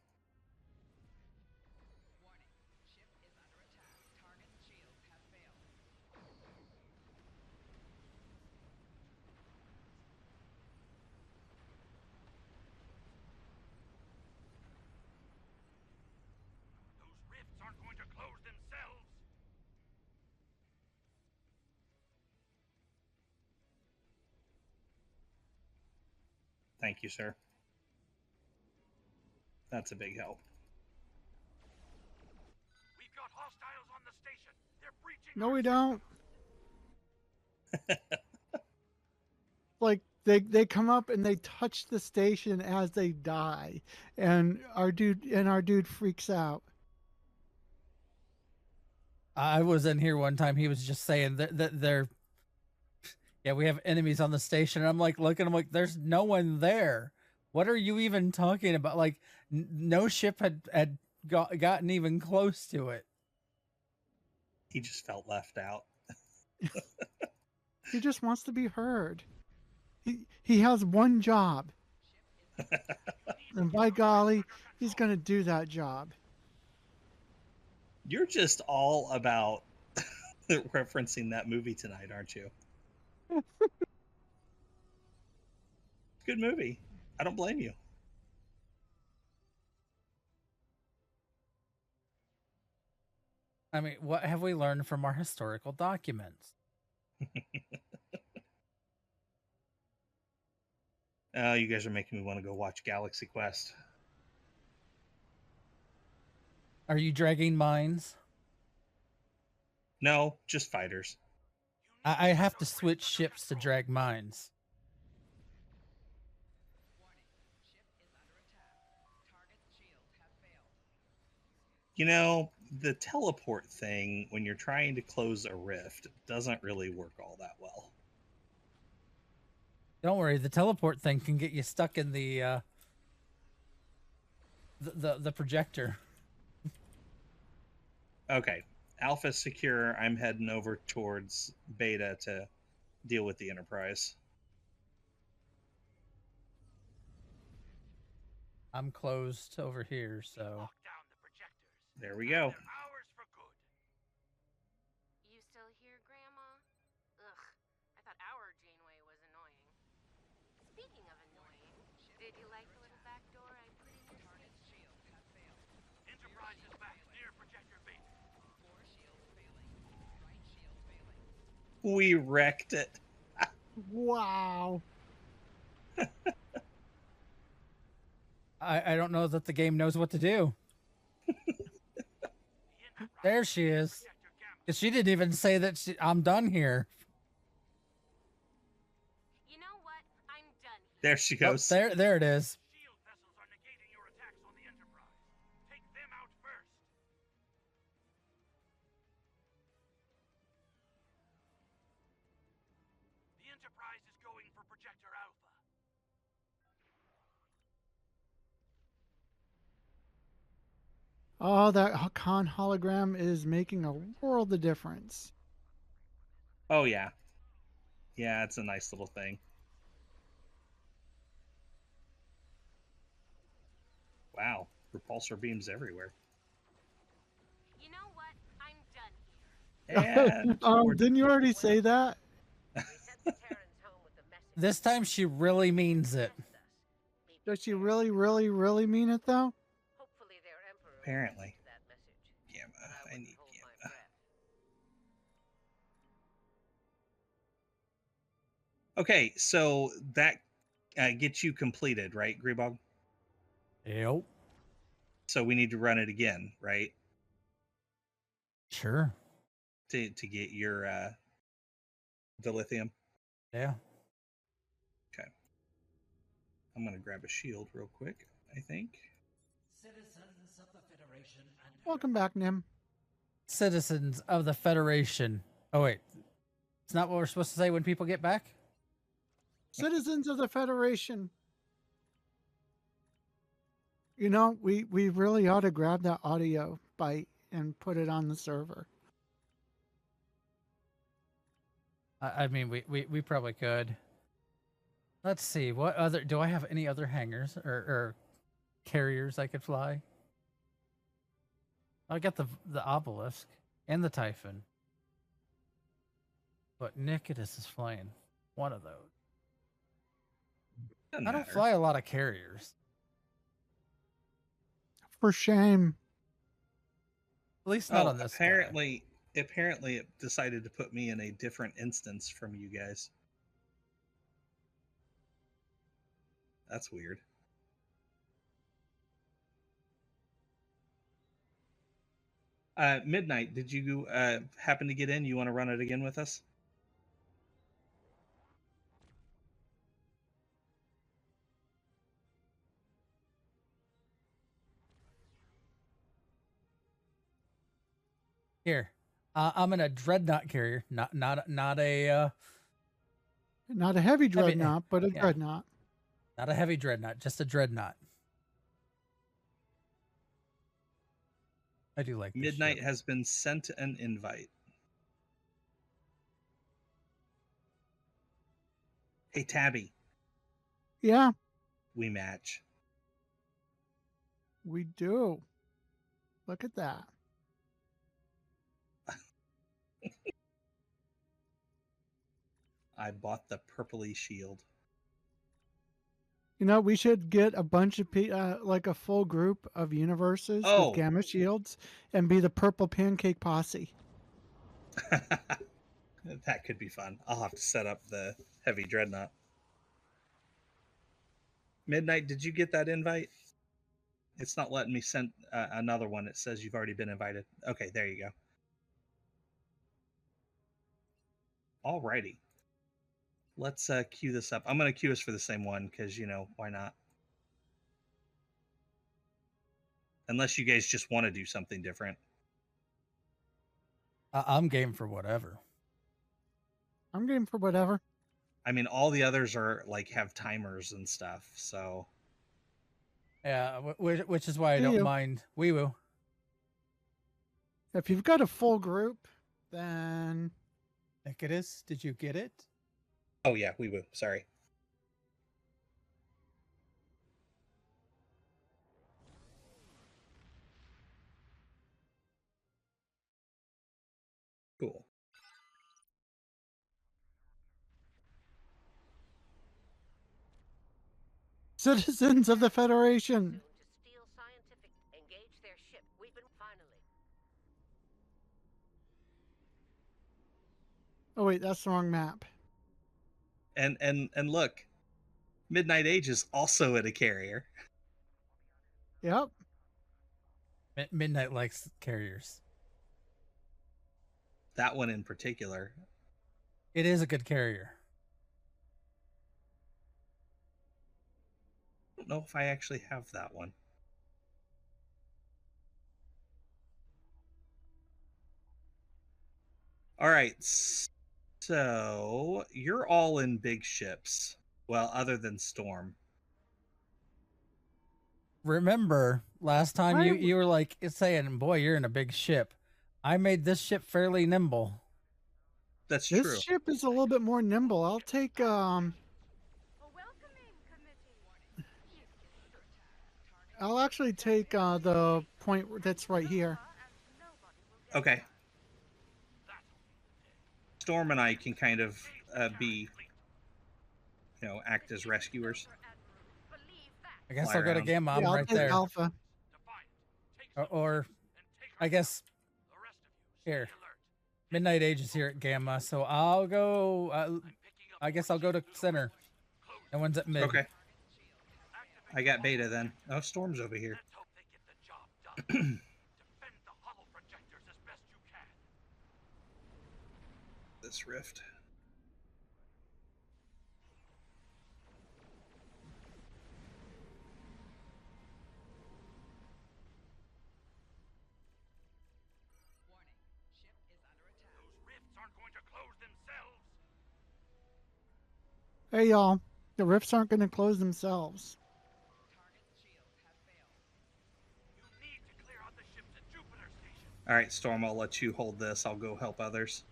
Those rifts aren't going to close themselves. Thank you, sir. That's a big help. We've got hostiles on the station. They're breaching. No, we don't. Like they come up and they touch the station as they die, and our dude freaks out. I was in here one time. He was just saying that they're, yeah, we have enemies on the station. And I'm like, looking, I'm like, there's no one there. What are you even talking about? Like, no ship had gotten even close to it. He just felt left out. He just wants to be heard. He has one job, and by golly, he's going to do that job. You're just all about referencing that movie tonight, aren't you? Good movie. I don't blame you. I mean, what have we learned from our historical documents? You guys are making me want to go watch Galaxy Quest. Are you dragging mines? No, just fighters. I have to switch ships to drag mines. You know, the teleport thing, when you're trying to close a rift, doesn't really work all that well. Don't worry, the teleport thing can get you stuck in the projector. Okay, Alpha secure. I'm heading over towards Beta to deal with the Enterprise. I'm closed over here, so Lock down the projectors. There we go. They're ours for good. You still here, Grandma? Ugh, I thought our Janeway was annoying. Speaking of annoying, did you like the little back door I put in your station? Enterprise is back near projector base. We wrecked it. Wow. I don't know that the game knows what to do. There she is. 'Cause she didn't even say that I'm done here. You know what? I'm done here. There she Oh, goes. there it is. Shield vessels are negating your attacks on the Enterprise. Take them out first. The Enterprise is going for Projector Alpha. Oh, that con hologram is making a world of difference. Oh, yeah. Yeah, it's a nice little thing. Wow, repulsor beams everywhere. You know what? I'm done here. And Didn't you already say that? We sent the Terrans home with the message. This time she really means it. Test us. Maybe Does she Terrans really, really, really mean it though? Hopefully their emperor will Apparently. listen to that message. Gamma, But I I wouldn't need hold my Gamma. breath. Okay, so that gets you completed, right, Grebog? Yep. So we need to run it again, right? Sure. To get your dilithium. Yeah. Okay. I'm gonna grab a shield real quick, I think. Citizens of the Federation and Welcome back, Nim. Citizens of the Federation. Oh wait. It's not what we're supposed to say when people get back? Citizens of the Federation. You know, we really ought to grab that audio bite and put it on the server. I mean, we probably could. Let's see. What other... Do I have any other hangars or carriers I could fly? I got the obelisk and the Typhon. But Nikodas is flying one of those. Doesn't I don't matter. fly a lot of carriers. For shame. At least not Oh, on this guy. apparently it decided to put me in a different instance from you guys. That's weird. Midnight, did you happen to get in? You want to run it again with us? Here. I'm in a dreadnought carrier. Not a Not a heavy dreadnought, but a yeah. dreadnought. not a heavy dreadnought, just a dreadnought. I do like this Midnight ship. has been sent an invite. Hey, Tabby, Yeah, we match. we do. Look at that. I bought the purpley shield. You know, we should get a bunch of like a full group of universes Oh. with gamma shields and be the purple pancake posse. That could be fun. I'll have to set up the heavy dreadnought. Midnight, did you get that invite? It's not letting me send another one. It says you've already been invited. Okay, there you go. Alrighty. Let's queue this up. I'm going to queue us for the same one because, you know, why not? Unless you guys just want to do something different. I'm game for whatever. I'm game for whatever. I mean, all the others are like have timers and stuff, so Yeah, which is why I Do don't you? mind Wee Woo. If you've got a full group, then Nikodas, did you get it? oh yeah, we will. Sorry. Cool. citizens of the Federation. To steal scientific, engage their ship. We've been finally. Oh wait, that's the wrong map. And look, Midnight Age is also in a carrier. Yep. Midnight likes carriers. That one in particular. It is a good carrier. I don't know if I actually have that one. All right. So you're all in big ships. Well, other than Storm. Remember last time I- you were like saying, "Boy, you're in a big ship." I made this ship fairly nimble. That's This true. ship is a little bit more nimble. I'll take I'll actually take the point that's right here. Okay. Storm and I can kind of be, act as rescuers. I guess Fly I'll go to around. Gamma. I'm Yeah, I'll right take there. Alpha. Or I guess here. Midnight Age is here at Gamma, so I'll go. I guess I'll go to center. And one's at mid. Okay. I got Beta then. Oh, Storm's over here. Let's hope they get the job done. Defend the hollow projectors as best you can. This rift. Those rifts aren't going to close themselves. Hey y'all, the rifts aren't going to close themselves. You need to clear out the ships at Jupiter Station. All right, Storm, I'll let you hold this. I'll go help others.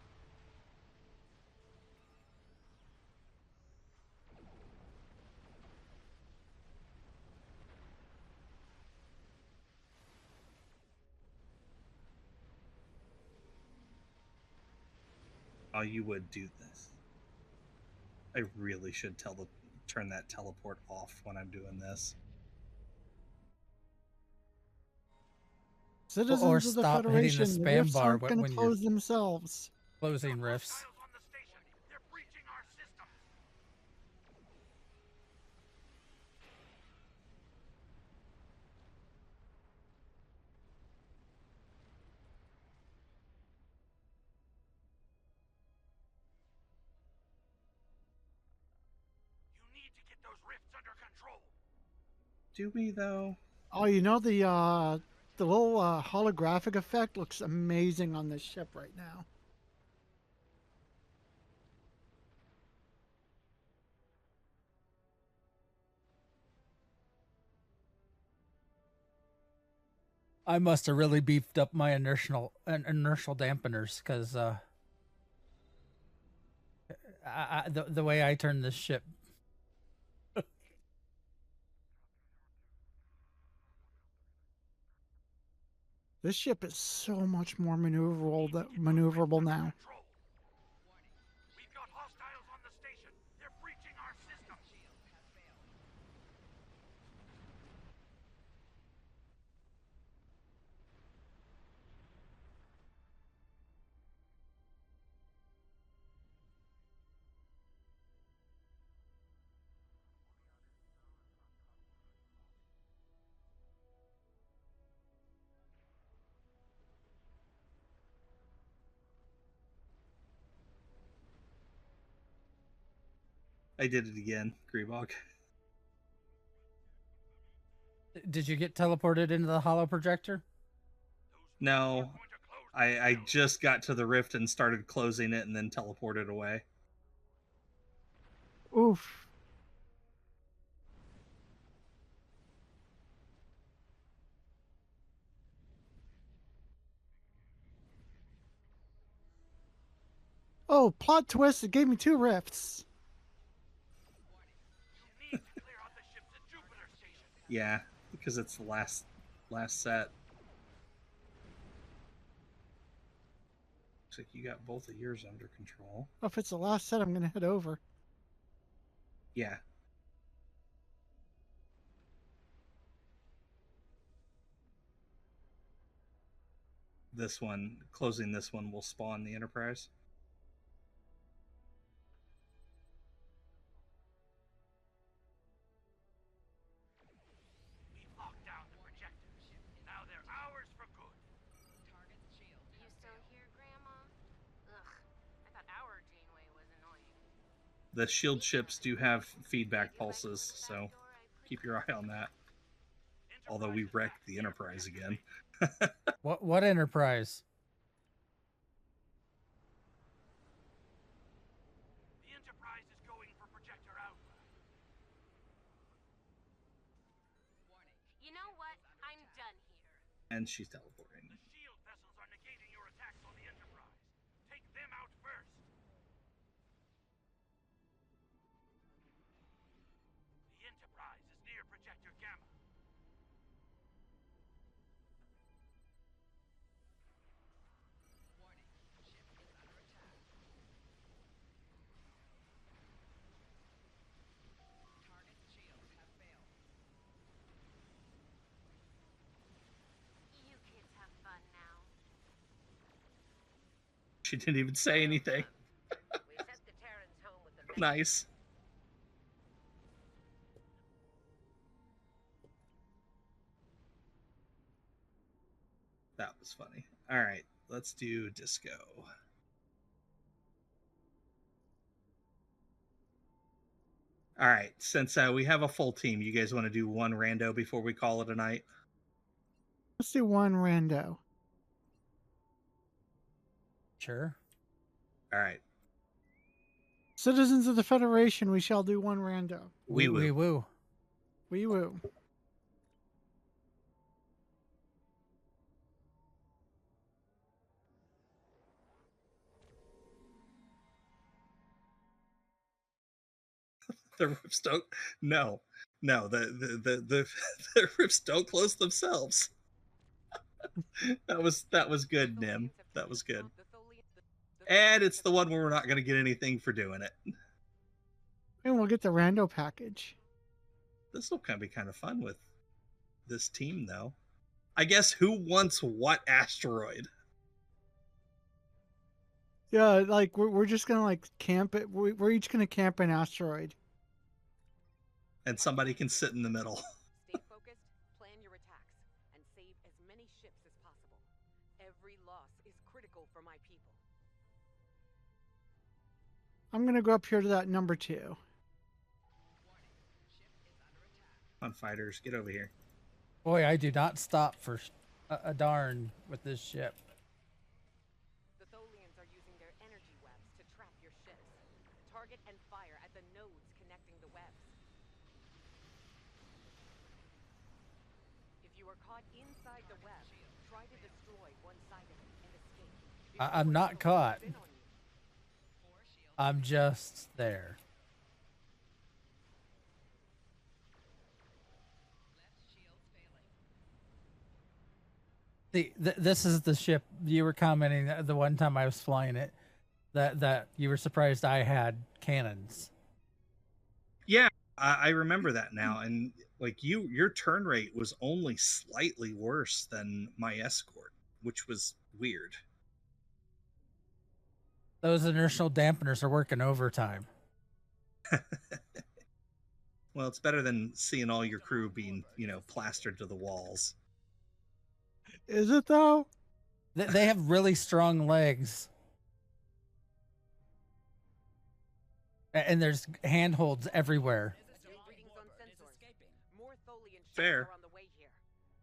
Oh, you would do this. I really should turn that teleport off when I'm doing this. Citizens Or of the stop hitting the Federation, the spam rifts bar aren't going when to you're close themselves. closing rifts. Hostiles on the station. They're breaching our system. You need to get those rifts under control. Do we, though? Oh, you know the little holographic effect looks amazing on this ship right now. I must have really beefed up my inertial dampeners because the way I turn this ship. This ship is so much more maneuverable now. Control. We've got hostiles on the station. They're breaching our system. I did it again, Grebog. Did you get teleported into the holo projector? No, I just got to the rift and started closing it and then teleported away. Oof. Oh, plot twist! It gave me 2 rifts. Yeah, because it's the last set. Looks like you got both of yours under control. Oh, if it's the last set, I'm gonna head over. Yeah. This one, closing this one will spawn the Enterprise. We locked down the projectors. Now they're ours for good. You still here, Grandma? Ugh, I thought our Janeway was annoying. The shield ships do have feedback pulses, so keep your eye on that. Although we wrecked the Enterprise again. What Enterprise? The Enterprise is going for projector Alpha. You know what? I'm done here. And she's teleporting. The shield vessels are negating your attacks on the Enterprise. Take them out first. The Enterprise is near projector Gamma. You kids have fun now. She didn't even say anything. We sent the Terrans home with the Nice. That was funny. All right, let's do disco. All right, since we have a full team, you guys want to do one rando before we call it a night? Let's do 1 rando. Sure. All right. Citizens of the Federation, we shall do 1 rando. Wee woo. Wee woo. Wee woo. The rifts don't. No, the the rifts don't close themselves. that was good, Nim. That was good. And it's the one where we're not going to get anything for doing it. And we'll get the rando package. This will be kind of fun with this team, though. I guess who wants what asteroid? Yeah, like we're just gonna like camp it. We're each gonna camp an asteroid. And somebody can sit in the middle. Stay focused, plan your attacks, and save as many ships as possible. Every loss is critical for my people. I'm gonna go up here to that number 2. Come on, fighters, get over here. Boy, I do not stop for a darn with this ship. The Tholians are using their energy webs to trap your ships. Target and fire at the nodes connecting the webs. If you are caught inside the web, try to destroy one side of it and escape. I'm not caught. I'm just there. This is the ship you were commenting the one time I was flying it, that you were surprised I had cannons. Yeah, I remember that now. And like your turn rate was only slightly worse than my escort, which was weird. Those inertial dampeners are working overtime. Well, it's better than seeing all your crew being, plastered to the walls. Is it though? They have really strong legs. And there's handholds everywhere. Readings on sensors. More Tholian ships Fair. are on the way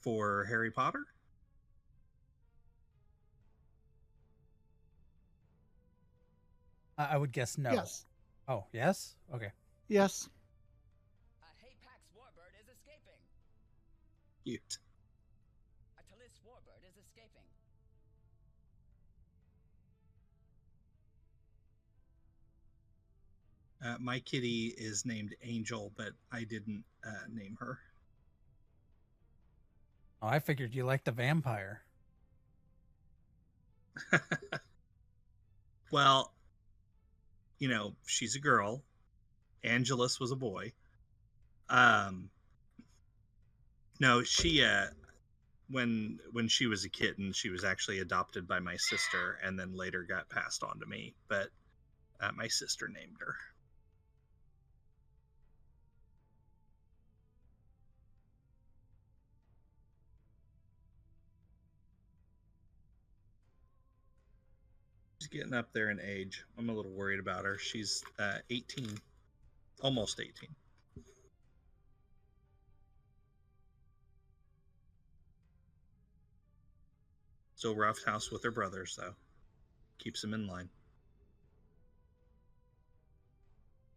for Harry Potter? I would guess no. Yes. Oh, yes? Okay. Yes. A Hapax warbird is escaping. Cute. A Talis warbird is escaping. My kitty is named Angel, but I didn't name her. Oh, I figured you liked the vampire. Well, you know, she's a girl. Angelus was a boy. No, she when she was a kitten, she was actually adopted by my sister and then later got passed on to me, but my sister named her. She's getting up there in age. I'm a little worried about her. She's 18, almost 18. Still rough house with her brothers, though. Keeps them in line.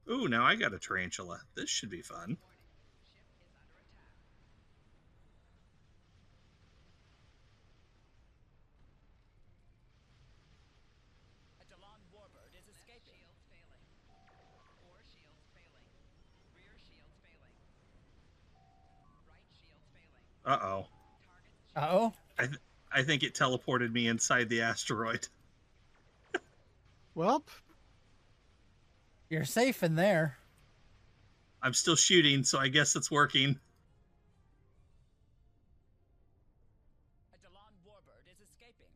Ooh, now I got a tarantula. This should be fun. A Delon warbird is escaping. Shields failing. 4 shields failing. Rear shields failing. Right shields failing. Uh-oh. Uh-oh? I think it teleported me inside the asteroid. Welp. You're safe in there. I'm still shooting, so I guess it's working. A Delon warbird is escaping.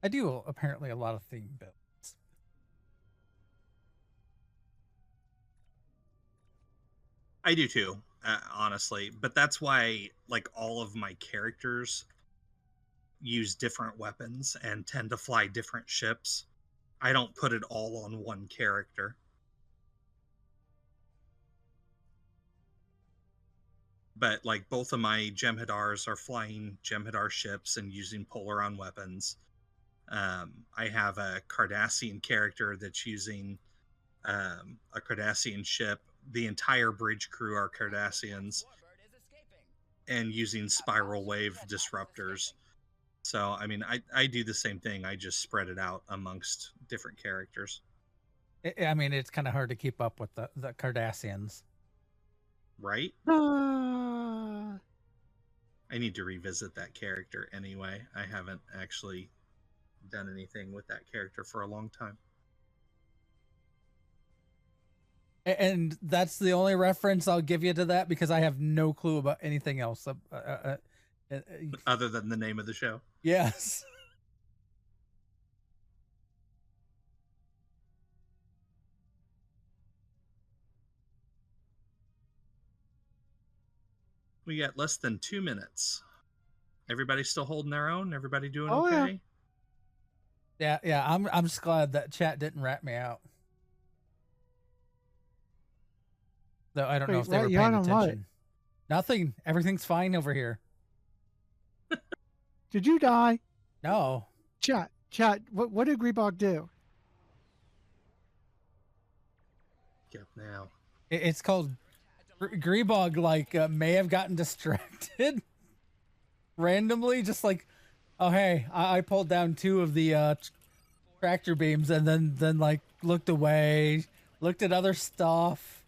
I do apparently a lot of theme builds. I do too, honestly. But that's why, like, all of my characters use different weapons and tend to fly different ships. I don't put it all on one character. But, like, both of my Jem'Hadars are flying Jem'Hadar ships and using Polaron weapons. I have a Cardassian character that's using a Cardassian ship. The entire bridge crew are Cardassians and using spiral wave disruptors. So, I mean, I do the same thing. I just spread it out amongst different characters. I mean, it's kind of hard to keep up with the Cardassians. Right? Ah. I need to revisit that character anyway. I haven't actually done anything with that character for a long time. And that's the only reference I'll give you to that because I have no clue about anything else. Other than the name of the show. Yes. We got less than 2 minutes. Everybody still holding their own? Everybody doing Oh, yeah. okay? Yeah. I'm just glad that chat didn't rat me out. Though I don't know Wait, if they rat were you out paying on what? attention. Nothing. Everything's fine over here. Did you die? No. Chat. What did Grebog do? Yep, now. It's called Grebog. Like may have gotten distracted randomly, just like, oh hey, I pulled down 2 of the tractor beams, and then like looked away, looked at other stuff.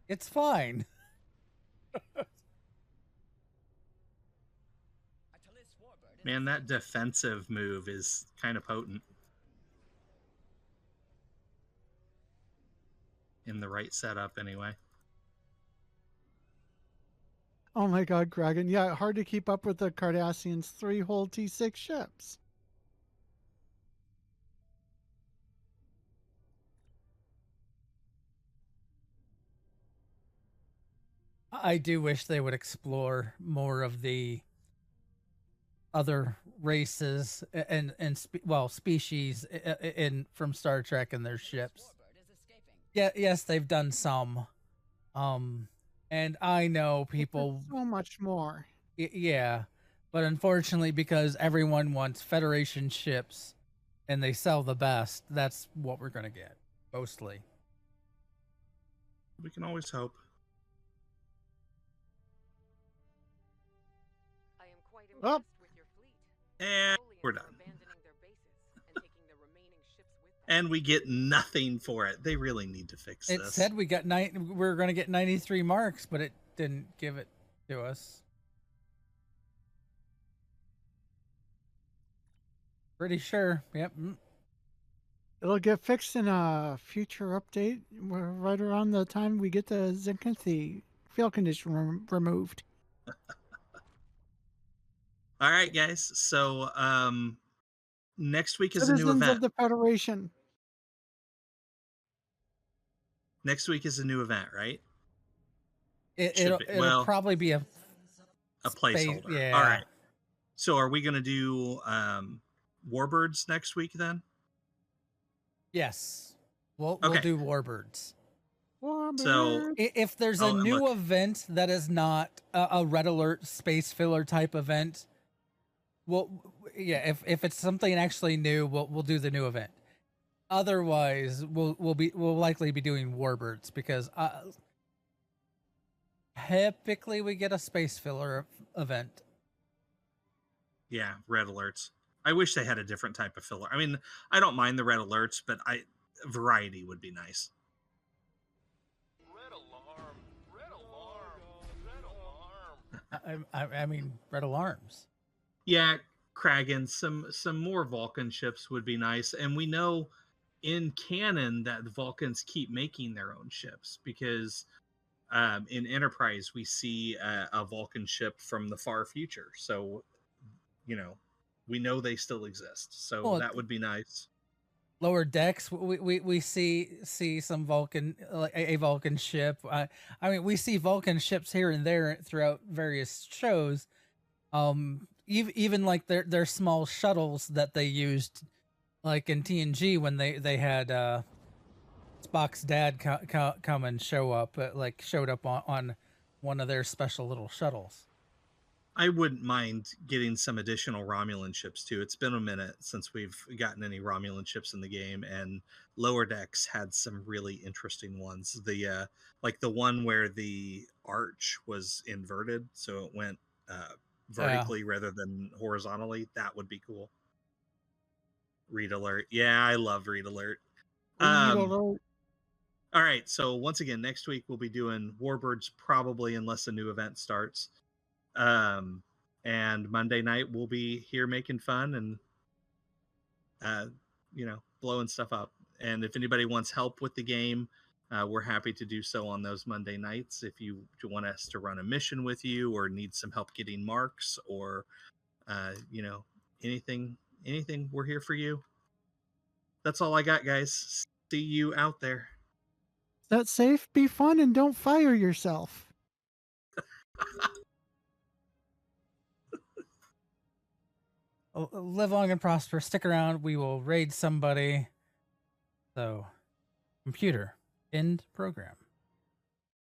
It's fine. Man, that defensive move is kind of potent. In the right setup, anyway. Oh my God, Kragan. Yeah, hard to keep up with the Cardassians' 3 whole T6 ships. I do wish they would explore more of the other races and species in from Star Trek and their ships. Warbird is escaping. Yeah, yes, they've done some. And I know people. So much more. Yeah, but unfortunately, because everyone wants Federation ships, and they sell the best, that's what we're gonna get mostly. We can always hope. I am quite Oh. impressed with your fleet. And we're Tholians are done. abandoning their bases and taking the remaining ships with them. And we get nothing for it. They really need to fix It this. said we were gonna get 93 marks, but it didn't give it to us. Pretty sure. Yep. It'll get fixed in a future update. We're right around the time we get the Zenkithi field condition removed. All right, guys. So next week is a new Citizens event. of the Federation. Next week is a new event, right? It'll Well, probably be a placeholder. yeah. All right. So are we going to do Warbirds next week then? Yes. We'll Okay. do Warbirds. So If there's a new event that is not a Red Alert space filler type event, well, yeah. If it's something actually new, we'll do the new event. Otherwise, we'll likely be doing Warbirds because typically we get a space filler event. yeah, red alerts. I wish they had a different type of filler. I mean, I don't mind the red alerts, but variety would be nice. Red alarm! Red alarm! Red alarm! I mean, red alarms. Yeah, Kragan, some more Vulcan ships would be nice. And we know in canon that the Vulcans keep making their own ships because in Enterprise we see a Vulcan ship from the far future. So, we know they still exist. So Well, that would be nice. Lower decks, we see some Vulcan, like a Vulcan ship. I mean, we see Vulcan ships here and there throughout various shows. Even like their small shuttles that they used, like in TNG when they had Spock's dad come and showed up on one of their special little shuttles. I wouldn't mind getting some additional Romulan ships too. It's been a minute since we've gotten any Romulan ships in the game, and Lower Decks had some really interesting ones. The like the one where the arch was inverted, so it went vertically rather than horizontally. That would be cool. Read alert. Yeah, I love read alert. All right, so once again, next week we'll be doing Warbirds probably, unless a new event starts. And Monday night we'll be here making fun and blowing stuff up. And if anybody wants help with the game, we're happy to do so on those Monday nights. If you want us to run a mission with you or need some help getting marks or anything, we're here for you. That's all I got, guys. See you out there. That's safe, be fun, and don't fire yourself. Live long and prosper. Stick around. We will raid somebody. So, computer, end program.